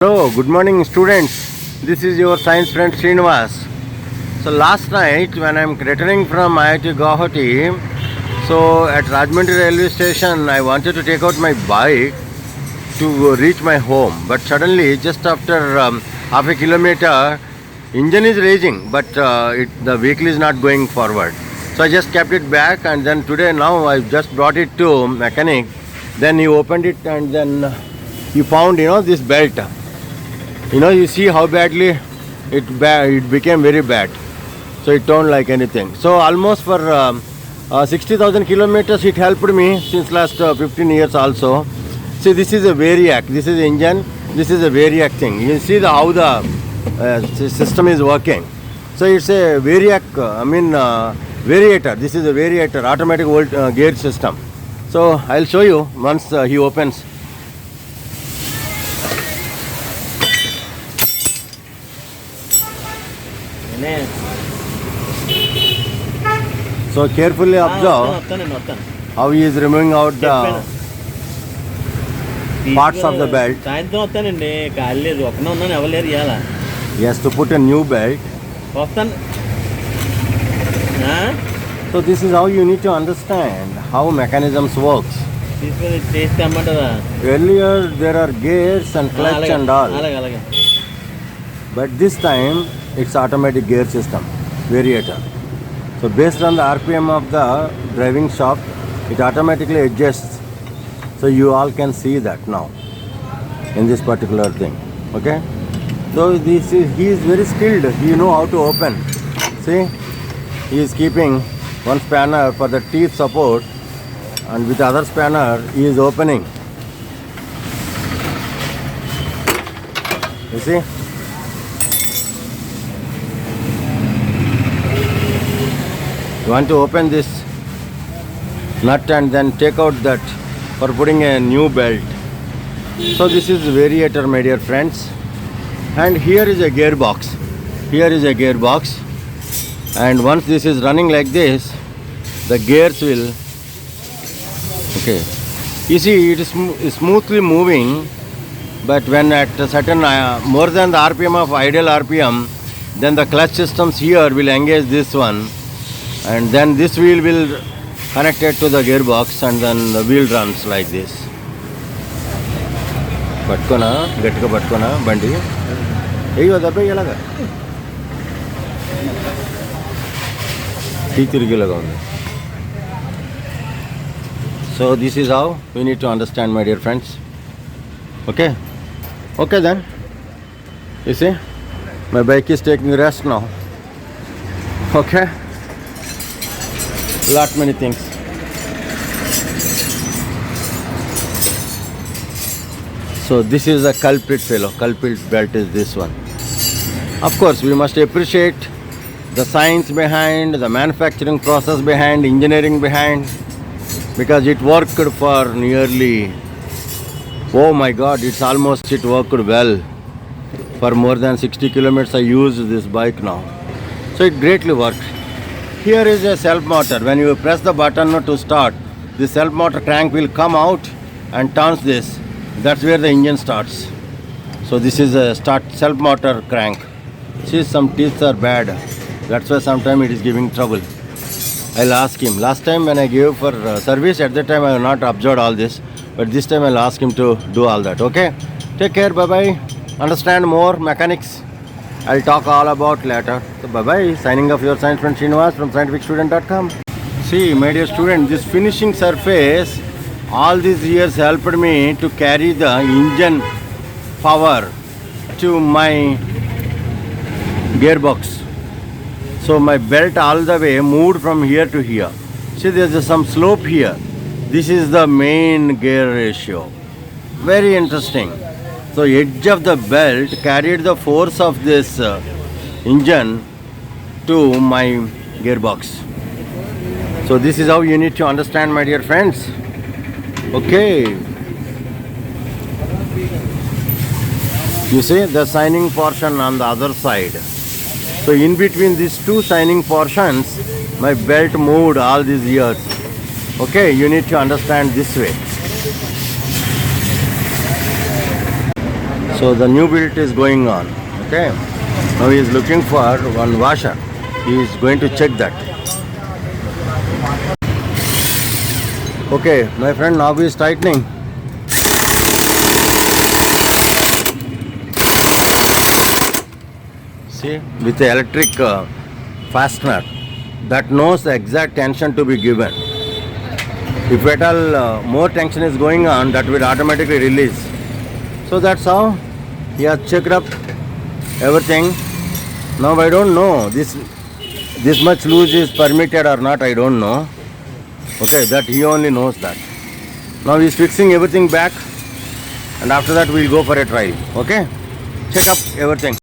Hello, good morning students. This is your science friend Srinivas. So last night when I am returning from IIT Guwahati, so at Rajahmundry railway station I wanted to take out my bike to reach my home. But suddenly just after half a kilometer, engine is raging but the vehicle is not going forward. So I just kept it back, and then today now I just brought it to mechanic. Then he opened it and then he found this belt. You see how badly it became very bad. So it turned like anything. So almost for 60,000 kilometers it helped me since last 15 years also. See, this is a variac. This is engine. This is a variac thing. You see how the system is working. So it's a variac. Variator. This is a variator, automatic gear system. So I'll show you once he opens. So carefully observe how he is removing out the parts of the belt. He has to put a new belt. So this is how you need to understand how mechanisms works. Earlier there are gears and clutch and all. But this time it's automatic gear system, variator. So based on the RPM of the driving shaft, it automatically adjusts. So you all can see that now in this particular thing. Okay. So he is very skilled. He know how to open. See, he is keeping one spanner for the teeth support, and with the other spanner he is opening. You see. You want to open this nut and then take out that for putting a new belt. So this is variator, my dear friends, and here is a gearbox. Here is a gearbox, and once this is running like this, the gears will, okay, you see it is smoothly moving, but when at a certain more than the RPM of ideal RPM, then the clutch systems here will engage this one, and then this wheel will connect it to the gearbox, and then the wheel runs like this. పట్టుకోనా గట్టిగా పట్టుకోనా బండి ఏయో దెబ్బ ఇలాగా tea తిరిగేలాగా ఉంది. So this is how we need to understand, my dear friends. Okay then, you see my bike is taking rest now. Okay, lot many things. So this is a culprit fellow. Culprit belt is this one. Of course we must appreciate the science behind, the manufacturing process behind, engineering behind, because it worked for nearly, oh my god, it worked well. For more than 60 kilometers I use this bike now. So it greatly worked. Here is a self motor. When you press the button to start, the self motor crank will come out and turns this. That's where the engine starts. So this is a self motor crank. See, some teeth are bad. That's why sometimes it is giving trouble. I'll ask him. Last time when I gave for service, at that time I have not observed all this. But this time I'll ask him to do all that. Okay? Take care. Bye-bye. Understand more mechanics. I'll talk all about later. So bye-bye. Signing off, your science friend Srinivas from scientificstudent.com. See, my dear student, this finishing surface all these years helped me to carry the engine power to my gearbox. So my belt all the way moved from here to here. See, there's some slope here. This is the main gear ratio. Very interesting. So edge of the belt carried the force of this engine to my gearbox. So this is how you need to understand, my dear friends. Okay. You see the shining portion on the other side. So in between these two shining portions, my belt moved all these years. Okay, you need to understand this way. So the new build is going on. Okay. Now he is looking for one washer. He is going to check that. Okay, my friend, now he is tightening. See, with the electric fastener that knows the exact tension to be given. If at all more tension is going on, that will automatically release. So that's how he has checked up everything. Now I don't know this much loose is permitted or not, I don't know. Okay, that he only knows that. Now he is fixing everything back, and after that we will go for a trial. Okay, check up everything.